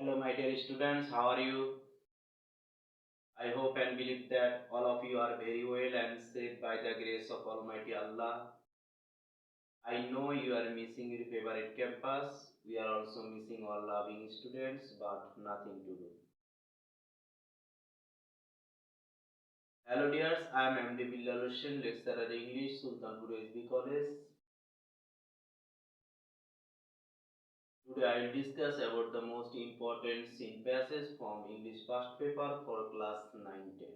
Hello, my dear students, how are you? I hope and believe that all of you are very well and safe by the grace of Almighty Allah. I know you are missing your favorite campus. We are also missing our loving students, but nothing to do. Hello, dears. I am MD Bilal Hussain, lecturer English, Sultanpur SB College. Today I will discuss about the most important scene passages from English past paper for class 9-10.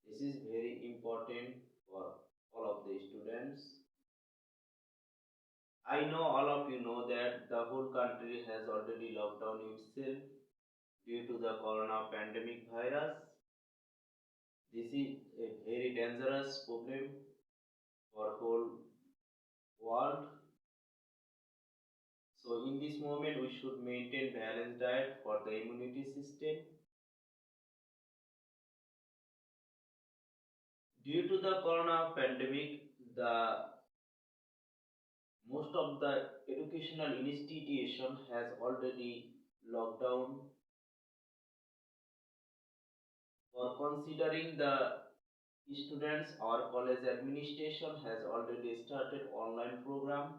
This is very important for all of the students. I know all of you know that the whole country has already locked down itself due to the corona pandemic virus. This is a very dangerous problem for whole world. So in this moment we should maintain balanced diet for the immunity system. Due to the corona pandemic, the most of the educational institution has already locked down. For considering the students, our college administration has already started online program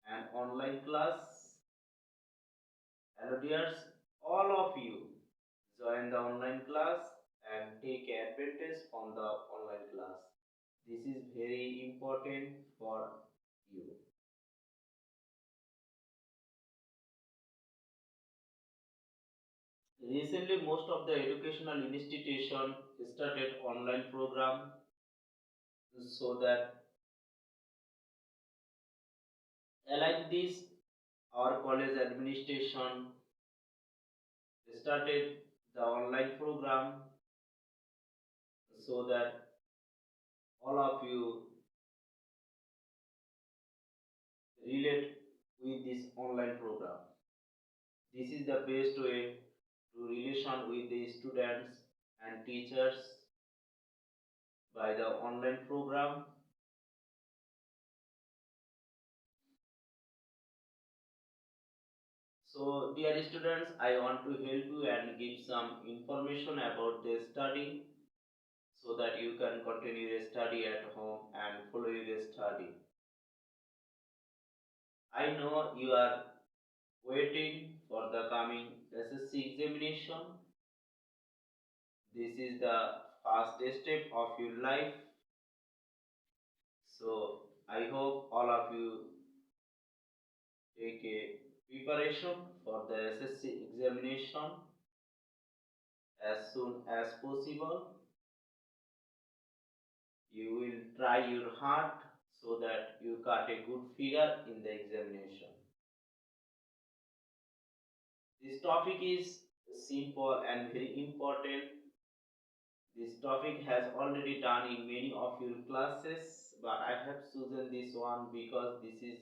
and online class. Hello dears, all of you join the online class and take advantage from the online class. This is very important for you. Recently, most of the educational institution started online program so that like this, our college administration started the online program so that all of you relate with this online program. This is the best way to relation with the students and teachers by the online program. So dear students, I want to help you and give some information about the study so that you can continue your study at home and follow your study. I know you are waiting for the coming SSC examination. This is the first step of your life. So I hope all of you take a preparation for the SSC examination as soon as possible. You will try your hard so that you got a good figure in the examination. This topic is simple and very important. This topic has already done in many of your classes, but I have chosen this one because this is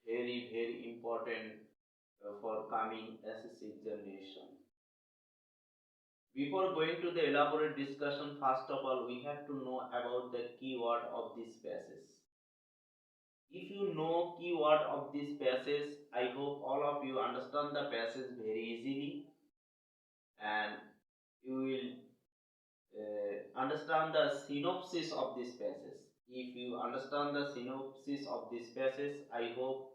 very important for coming SSC examination. Before going to the elaborate discussion, first of all, we have to know about the keyword of this passage. If you know keyword of this passage, I hope all of you understand the passage very easily and you will understand the synopsis of this passage. If you understand the synopsis of this passage, I hope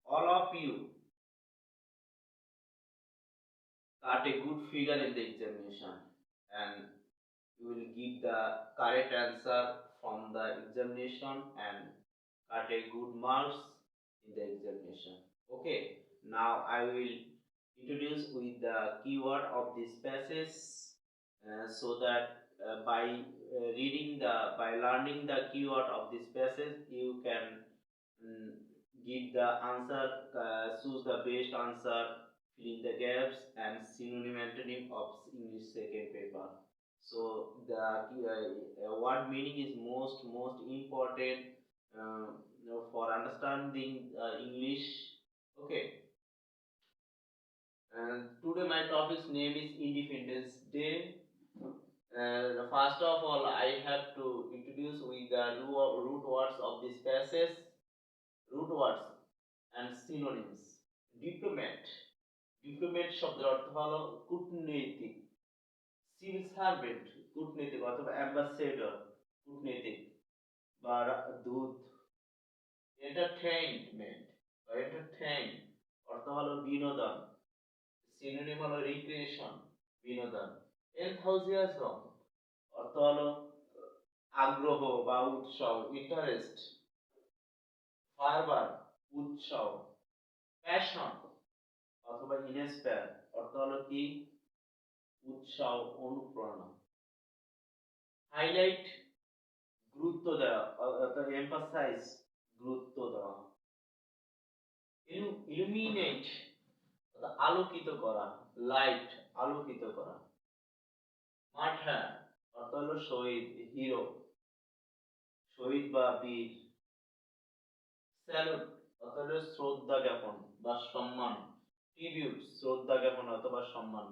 all of you got a good figure in the examination and you will give the correct answer from the examination and got a good marks in the examination. Okay, now I will introduce with the keyword of this passage so that by learning the keyword of this passage you can mm, give the answer, choose the best answer, fill in the gaps and synonym antonym of English second paper. So the word meaning is most important for understanding English. Okay, and today my topic's name is Independence Day. First of all, I have to introduce with the root words of this passage, root words and synonyms. Diplomat. Diplomat শব্দের অর্থ হলো কূটনৈতিক, civil servant কূটনৈতিক অথবা ambassador কূটনৈতিক বা দূত। Entertainment বা এন্টারটেইন অর্থ হলো বিনোদন, সিনোনিম হলো রিক্রিয়েশন বিনোদন। এনথাউজিয়াজম অর্থ হলো আগ্রহ বা উৎসব, ইন্টারেস্ট। ফারবার উৎসব। প্যাশন অথবা ইনস্পায়ার অর্থ হলো কি উৎসাহ, অনুপ্রেরণা। হাইলাইট গুরুত্ব দেওয়া অর্থাৎ এমফাসাইজ গুরুত্ব দেওয়া। ইলুমিনেট আলোকিত করা, লাইট আলোকিত করা। মার্টার অর্থ হলো শহীদ, হিরো, শহীদ বা বীর। স্যালুট অর্থ হলো শ্রদ্ধা জ্ঞাপন বা সম্মান, ট্রিবিউট শ্রদ্ধা জ্ঞাপন অথবা সম্মান।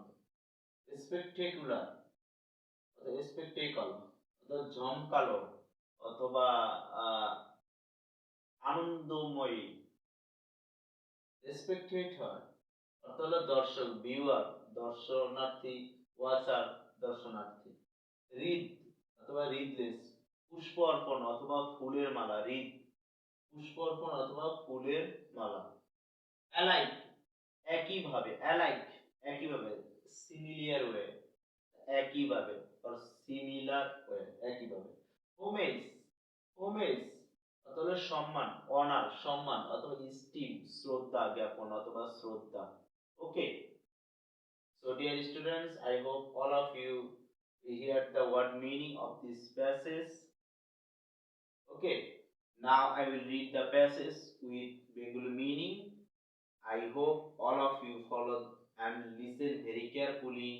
স্পেকটেকুলার অর্থাৎ স্পেকটেকল অর্থাৎ জমকালো অথবা আনন্দময়ী। স্পেকটেটর অর্থ হলো দর্শক, ভিউয়ার দর্শনার্থী, ওয়াচার দর্শনার্থী। হৃদ অথবা হৃদলেস পুষ্প অর্পণ অথবা ফুলের মালা, হৃদ পুষ্প অর্পণ অথবা ফুলের মালা। অ্যালাইক একইভাবে, অ্যালাইক একইভাবে, সিমিলিয়ার ওয়ে একইভাবে অর সিমিলার ওয়ে একইভাবে। হোমেজ, হোমেজ অর্থ হলো সম্মান, অনার সম্মান অথবা স্টিম শ্রদ্ধা জ্ঞাপন অথবা শ্রদ্ধা। ওকে, so dear students, I hope all of you heard the word meaning of this passage. Okay, now I will read the passage with Bengali meaning. I hope all of you follow and listen very carefully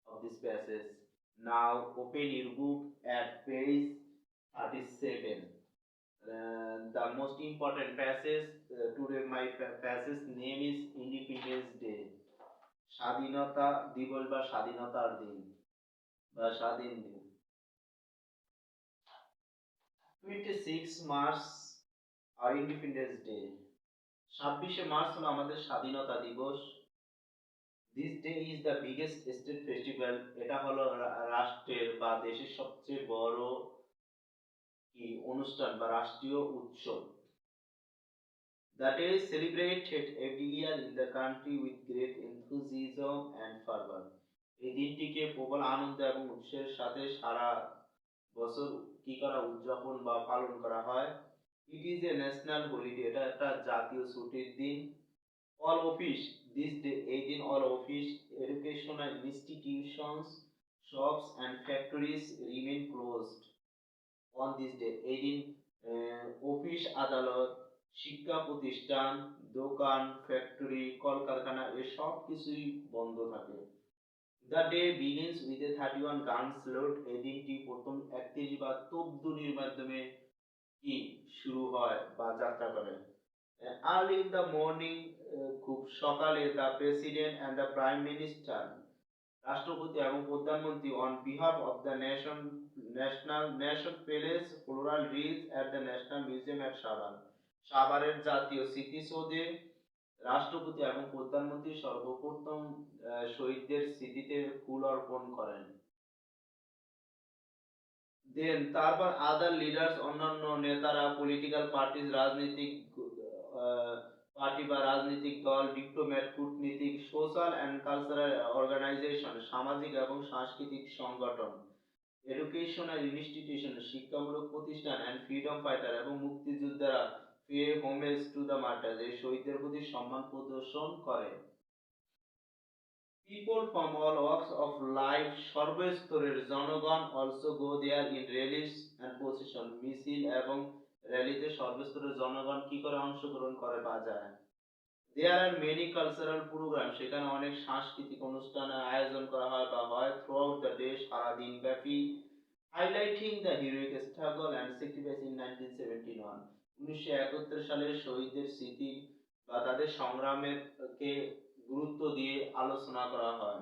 of this passage. Now open your book at page 37. The most important passage today, my passage name is Independence Day. স্বাধীনতা দিবস বা স্বাধীনতার দিন বা স্বাধীন দিন। 26 March our Independence Day. 26 March হলো আমাদের স্বাধীনতা দিবস। This day is the biggest state festival. এটা হলো রাষ্ট্রের বা দেশের সবচেয়ে বড় কি অনুষ্ঠান বা রাষ্ট্রীয় উৎসব। That is celebrated every year in the country with great enthusiasm and fervor. এই দিনটিকে প্রবল আনন্দ এবং উৎসাহের সাথে সারা বছর কি করা উদযাপন বা পালন করা হয়। It is a national holiday. এটা একটা জাতীয় ছুটির দিন। All office this day, এই দিন all office, educational institutions, shops and factories remain closed on this day. এই দিন অফিস আদালত, শিক্ষা প্রতিষ্ঠান, দোকান, ফ্যাক্টরি, কলকারখানা এসব কিছুই বন্ধ থাকে। The day begins with a 31 gun salute. এই দিনটি প্রথম 31 বার তোপধ্বনির মাধ্যমে কি শুরু হয় বা যাত্রা করে। Early in the morning, খুব সকালে the president and the prime minister, রাষ্ট্রপতি এবং প্রধানমন্ত্রী on behalf of the national palace floral wreath at the National Museum at Savar. সাভারের জাতীয় স্মৃতিসৌধে রাষ্ট্রপতি এবং প্রধানমন্ত্রী সর্বপ্রথম শহীদদের স্মৃতিতে ফুল অর্পণ করেন। দেন তারপর আদার লিডার্স অন্যান্য নেতারা, পলিটিক্যাল পার্টিজ রাজনৈতিক পার্টি বা রাজনৈতিক দল, ডিপ্লোম্যাট কূটনীতিক, সোশ্যাল অ্যান্ড কালচারাল অর্গানাইজেশন সামাজিক এবং সাংস্কৃতিক সংগঠন, এডুকেশনাল ইনস্টিটিউশন শিক্ষামূলক প্রতিষ্ঠান, অ্যান্ড ফ্রিডম ফাইটার এবং মুক্তিযোদ্ধারা pay homage to the martyrs এই শহীদদের প্রতি সম্মান প্রদর্শন করে। People from all walks of life, সর্বস্তরের জনগণ also go there in rallies and procession, মিছিল এবং র্যালিতে সর্বস্তরের জনগণ কি করে অংশগ্রহণ করে বা যায়। There are many cultural programs, সেখানে অনেক সাংস্কৃতিক অনুষ্ঠানের আয়োজন করা হয় বা হয় throughout the day, সারা দিন ব্যাপী, highlighting the heroic struggle and sacrifice in 1971, 1971 সালে শহীদদের স্মৃতি বা তাদের সংগ্রামের কে গুরুত্ব দিয়ে আলোচনা করা হয়।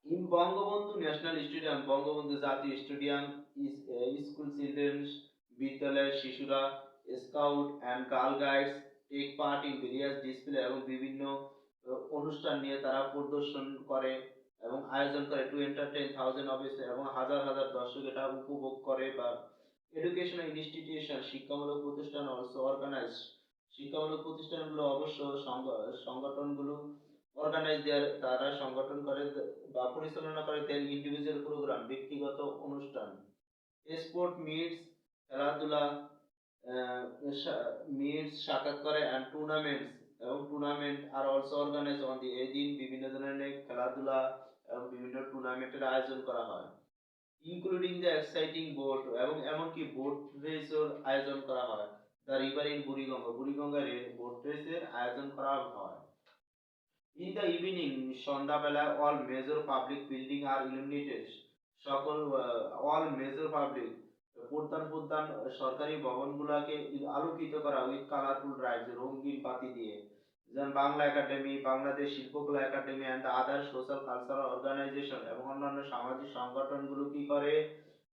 In Bangabandhu national stadium, Bangabandhu জাতীয় স্টেডিয়াম, স্কুল চিলড্রেন্স বিদ্যালয়ের শিশুরা, scout and girl guides take part in various display এবং বিভিন্ন অনুষ্ঠান নিয়ে তারা প্রদর্শন করে এবং আয়োজন করে টু এন্টারটেইন থাউজেন্ড অফিস এবং হাজার হাজার দর্শক এটা উপভোগ করে। বা এডুকেশনাল ইনস্টিটিউশন শিক্ষামূলক প্রতিষ্ঠান অলসো অর্গানাইজ, শিক্ষামূলক প্রতিষ্ঠানগুলো অবশ্য সংগঠনগুলো অর্গানাইজ দেয়ার, তারা সংগঠন করে বা পরিচালনা করে দেন ইন্ডিভিজুয়াল প্রোগ্রাম ব্যক্তিগত অনুষ্ঠান। স্পোর্ট মিটস খেলাধুলা মিটস সাক্ষাৎ করে অ্যান্ড টুর্নামেন্টস এবং tournament are also organize on the, এই দিন বিভিন্ন ধরনের খেলাধুলা এবং বিভিন্ন টুর্নামেন্টের আয়োজন করা হয়। ইনক্লুডিং দ্য এক্সাইটিং বোট এবং এমনকি বোট রেসের আয়োজন করা হয়। দ্য রিভার ইন বুড়িগঙ্গা, বুড়িগঙ্গার বোট রেসের আয়োজন করা হয়। ইন দ্য ইভিনিং, সন্ধ্যাবেলা all major public building are illuminated, সকল অল মেজর পাবলিক প্রধান প্রধান সরকারি ভবনগুলোকে আলোকিত করা উইথ কালারফুল লাইটস, রঙিন বাতি দিয়ে। যেমন Bangla academy, Bangladesh Shilpakala academy and other social cultural organization এবং অন্যান্য সামাজিক সংগঠনগুলো কি করে,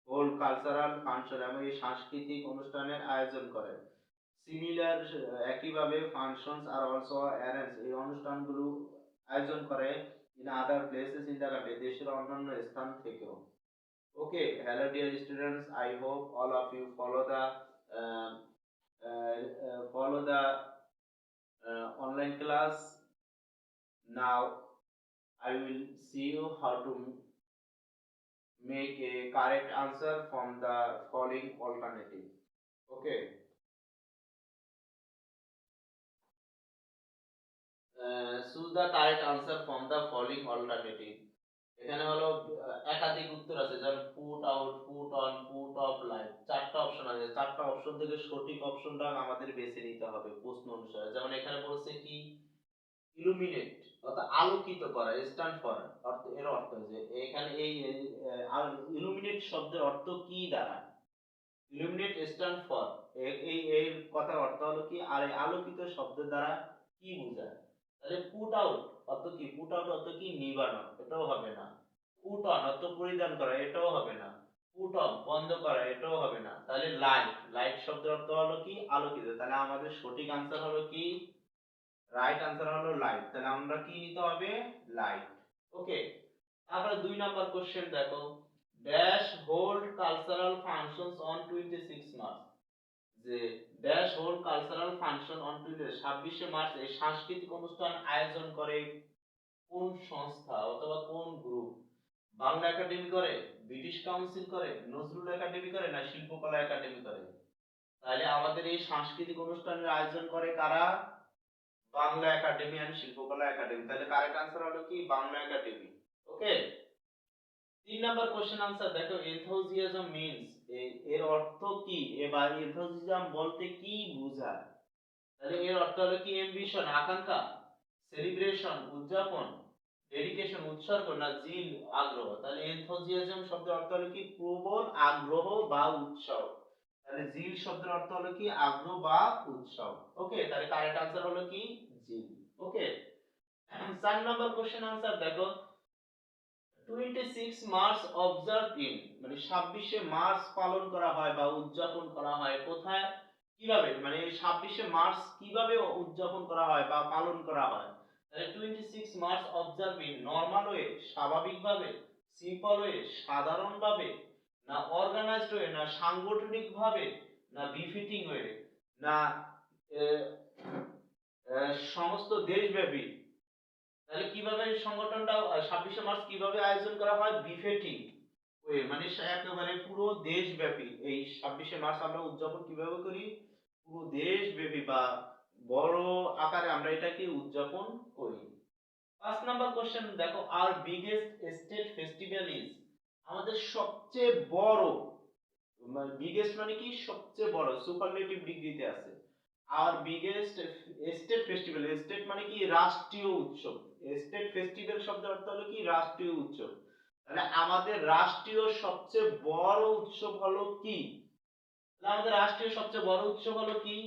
হোল্ড কালচারাল ফাংশন এবং এই সাংস্কৃতিক অনুষ্ঠানের আয়োজন করে। সিমিলার একইভাবে ফাংশনস আর অলসো অ্যারেঞ্জ, এই অনুষ্ঠানগুলো আয়োজন করে in other places in the country, দেশের অন্যান্য স্থান থেকেও। Okay, hello dear students, I hope all of you follow the uh, online class. Now I will see you how to make a correct answer from the following alternative. Okay. Choose the correct answer from the following alternative. এখানে হলো একাধিক উত্তর আছে, যেমন put out, put on, put off light, চারটা option আছে। চারটা option থেকে সঠিক অপশনটা আমাদের বেছে নিতে হবে প্রশ্ন অনুসারে। যেমন এখানে বলছে কি ইলুমিনেট অর্থাৎ আলোকিত করা, স্ট্যান্ড ফর অর্থ, এর অর্থ যে এখানে এই ইলুমিনেট শব্দের অর্থ কি দাঁড়ায়, ইলুমিনেট স্ট্যান্ড ফর, এই এর কথার অর্থ হলো কি, আর এই আলোকিত শব্দের দ্বারা কি বোঝায়। তাহলে পুট আউট অর্থ কি, পুট আউট অর্থ কি নিবানো, এটাও হবে না। পুট অন অর্থ পরিধান করা, এটাও হবে না। পুট অফ বন্ধ করা, এটাও হবে না। তাহলে লাইট, লাইট শব্দের অর্থ হলো কি আলোকিত, তাহলে আমাদের সঠিক আনসার হলো কি, রাইট আনসার হলো লাইট। তাহলে আমরা কি নিতে হবে, লাইট। ওকে, তারপরে 2 নাম্বার কোশ্চেন দেখো, dash hold cultural functions on 26 March, যে dash hold cultural function on 26 March এই সাংস্কৃতিক অনুষ্ঠান আয়োজন করে কোন সংস্থা অথবা কোন গ্রুপ? বাংলা একাডেমি করে, ব্রিটিশ কাউন্সিল করে, নজরুল একাডেমি করে, না শিল্পকলা একাডেমি করে? তাহলে আমাদের এই সাংস্কৃতিক অনুষ্ঠানের আয়োজন করে কারা, বাংলা একাডেমি এন্ড শিল্পকলা একাডেমি। তাহলে কারেক্ট আনসার হলো কি বাংলা একাডেমি। ওকে, 3 নাম্বার কোশ্চেন আনসার দেখো, এনথুজিয়াজম মিন্স, এর অর্থ কি, বা এনথুজিয়াজম বলতে কি বোঝায়? তাহলে এর অর্থ হলো কি অ্যাম্বিশন আকাঙ্ক্ষা, সেলিব্রেশন উদযাপন, ডেডিকেশন উৎসর্গ, না জিল আগ্রহ। তাহলে এনথুজিয়াজম শব্দের অর্থ হলো কি প্রবল আগ্রহ বা উৎসব। তাহলে জিল শব্দের অর্থ হলো কি আগ্রহ বা উৎসব। ওকে, তাহলে কারেক্ট আনসার হলো কি জিল। ওকে, 4 নাম্বার কোশ্চেন আনসার দেখো, 26 মার্চ অবজার্ভ ইন, মানে 26শে মার্চ পালন করা হয় বা উদযাপন করা হয় কোথায়, কিভাবে, মানে 26শে মার্চ কিভাবে উদযাপন করা হয় বা পালন করা হয়? তাহলে 26 March observe in normal way স্বাভাবিকভাবে, সিম্পল ওয়ে সাধারণভাবে, না অর্গানাইজড ওয়ে না সাংগঠনিকভাবে, না বিফিটিং ওয়ে না সমস্ত দেশব্যাপী। তাহলে কিভাবে সংগঠনটা 26শে মার্চ কিভাবে আয়োজন করা হয়, বিফেটিং ওয়ে, মানে একেবারে পুরো দেশব্যাপী এই 26শে মার্চ আমরা উদযাপন কিভাবে করি, পুরো দেশব্যাপী বা বড় আকারে আমরা এটাকে উদযাপন করি। 5 নাম্বার কোশ্চেন দেখো, আর বিগেস্ট স্টেট ফেস্টিভ্যাল ইজ, আমাদের সবচেয়ে বড়, মানে বিগেস্ট মানে কি সবচেয়ে বড়, সুপারলেটিভ ডিগ্রিতে আছে। আর বিগেস্ট স্টেট ফেস্টিভ্যাল, স্টেট মানে কি রাষ্ট্রীয় উৎসব, স্টেট ফেস্টিভ্যাল শব্দের অর্থ হলো কি রাষ্ট্রীয় উৎসব। তাহলে আমাদের রাষ্ট্রীয় সবচেয়ে বড় উৎসব হলো কি, তাহলে আমাদের রাষ্ট্রীয় সবচেয়ে বড় উৎসব হলো কি,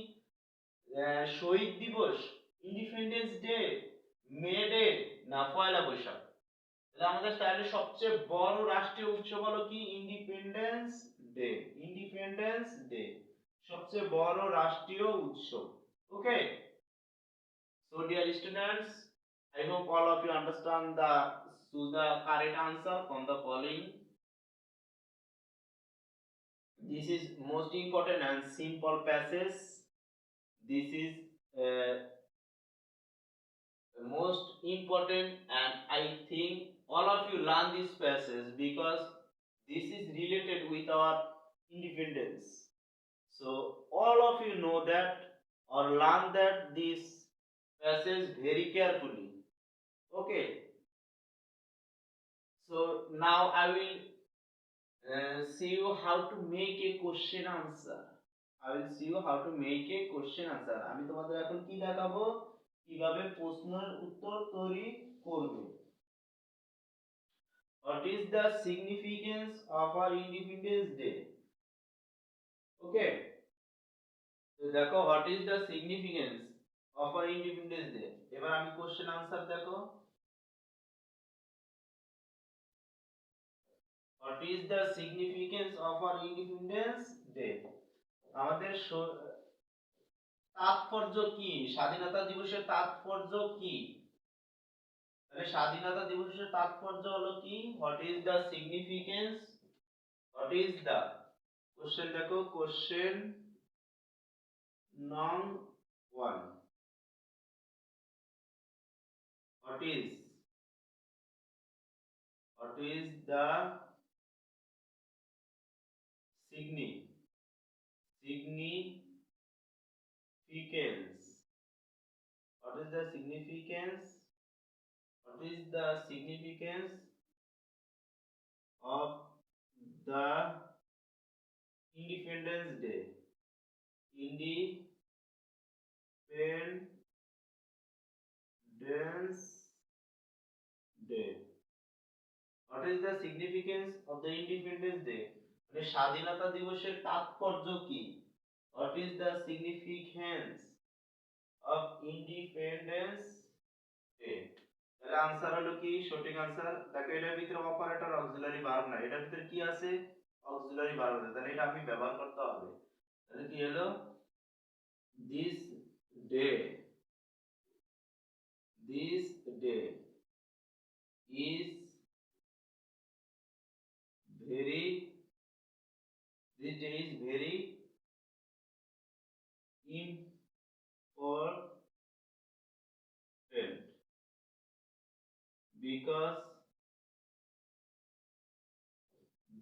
শহীদ দিবস, ইন্ডিপেন্ডেন্স ডে, মে ডে, না পয়লা বৈশাখ? তাহলে আমাদের তাহলে সবচেয়ে বড় রাষ্ট্রীয় উৎসব হলো কি ইন্ডিপেন্ডেন্স ডে, ইন্ডিপেন্ডেন্স ডে সবচেয়ে বড় রাষ্ট্রীয় উৎসব। Okay, so dear students, I hope all of you understand the choose the correct answer from the following. This is most important and simple passage. This is most important, and I think all of you learn this passage because this is related with our independence. So all of you know that or learn that this passage very carefully. Okay. So now I will see you how to make a question answer. I will see you how to make a question answer. আমি তোমাদের এখন কি দেখাবো কিভাবে প্রশ্নের উত্তর তৈরি করবে। What is the significance of our Independence Day? Okay. তো দেখো what is the significance of our Independence Day? এবার আমি question answer দেখো। What is the significance of our Independence Day? আমাদের তাৎপর্য কি? স্বাধীনতা দিবসের তাৎপর্য কি? তাহলে স্বাধীনতা দিবসের তাৎপর্য হলো কি? What is the significance? What is the question দেখো question নং 1. What is the significance? What is the significance? What is the significance of the Independence Day? Independence Day. What is the significance of the Independence Day? মানে স্বাধীনতা দিবসের তাৎপর্য কি? What is the significance of Independence Day? তাহলে answer হলো কি? সঠিক answer দেখো এটার ভিতরে অপারেটর অক্সিলারি ভার্ব না, এটার ভিতরে কি আছে? অক্সিলারি ভার্ব আছে, তাহলে এটা আমি ব্যবহার করতে হবে। তাহলে কি হলো? This day is very this day is very important because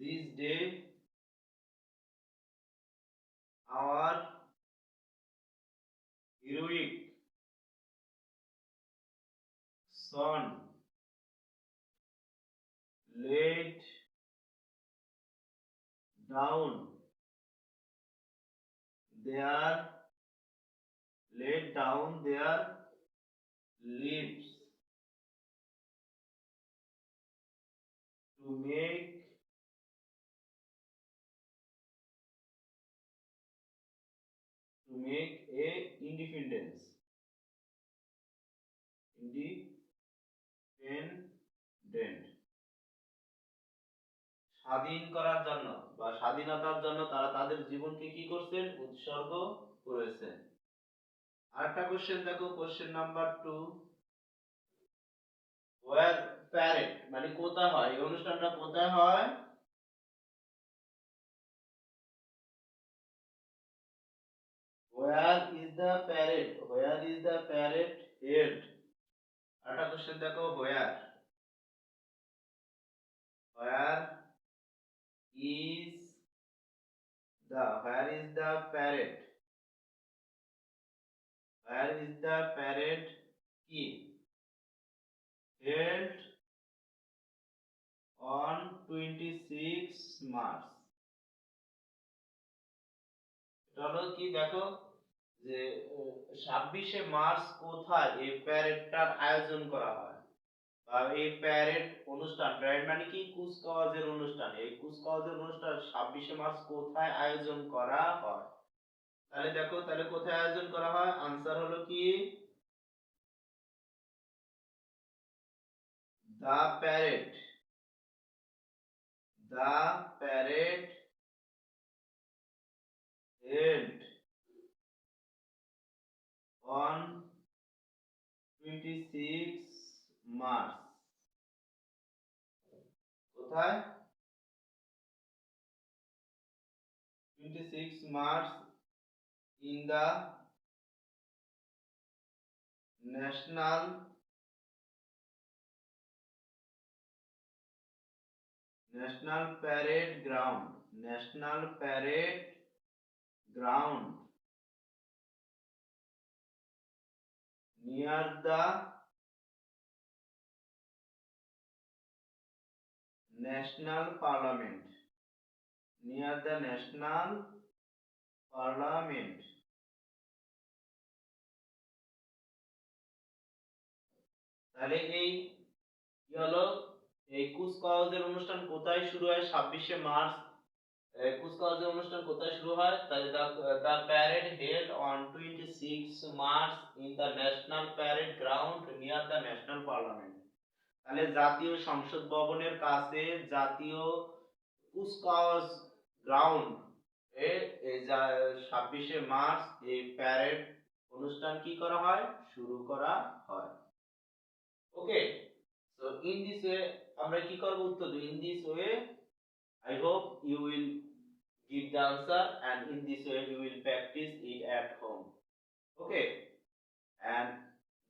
this day our heroic son laid down their lives to make a independence স্বাধীন করার জন্য বা স্বাধীনতার জন্য তারা তাদের জীবনকে কি করছেন? উৎসর্গ করেছেন। আরেকটা কোশ্চেন দেখো কোশ্চেন নাম্বার 2. ওয়্যার প্যারেড মানে কোথায় হয়? এই অনুষ্ঠানটা কোথায় হয়? Where is the parade held? আরেকটা কোশ্চেন দেখো where is the parade? Where is the parade কি? Held on 26 March. এটা হলো কি দেখো যে 26শে মার্চ কোথায় এই প্যারেডটার আয়োজন করা হয় বা এই প্যারেড অনুষ্ঠান, প্যারেড মানে কি? কুচকাওয়াজের অনুষ্ঠান। এই কুচকাওয়াজের অনুষ্ঠান 26শে মার্চ কোথায় আয়োজন করা হয়? তাহলে দেখো তাহলে কোথায় আয়োজন করা হয়? आंसर হলো কি the parade held on 26 March কোথায় 26 March in the national parade ground near the national parliament তাহলে এই কি হলো এই কুচকাওয়াজের অনুষ্ঠান কোথায় শুরু হয় 26শে মার্চ কুচকাওয়াজের অনুষ্ঠান কোথায় শুরু হয় তাহলে the parade held on 26 March in the national parade ground near the national parliament তাহলে জাতীয় সংসদ ভবনের কাছে জাতীয় কুচকাওয়াজ গ্রাউন্ড এ এই 26শে মার্চ এই প্যারেড অনুষ্ঠান কি করা হয় শুরু করা হয় okay so in this way আমরা কি করব উত্তর দেব in this way I hope you will give the answer and in this way you will practice it at home okay and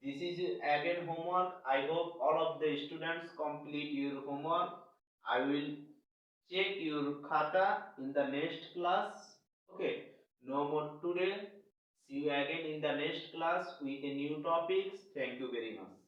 this is again homework I hope all of the students complete your homework I will check your khata in the next class okay no more today see you again in the next class with a new topics thank you very much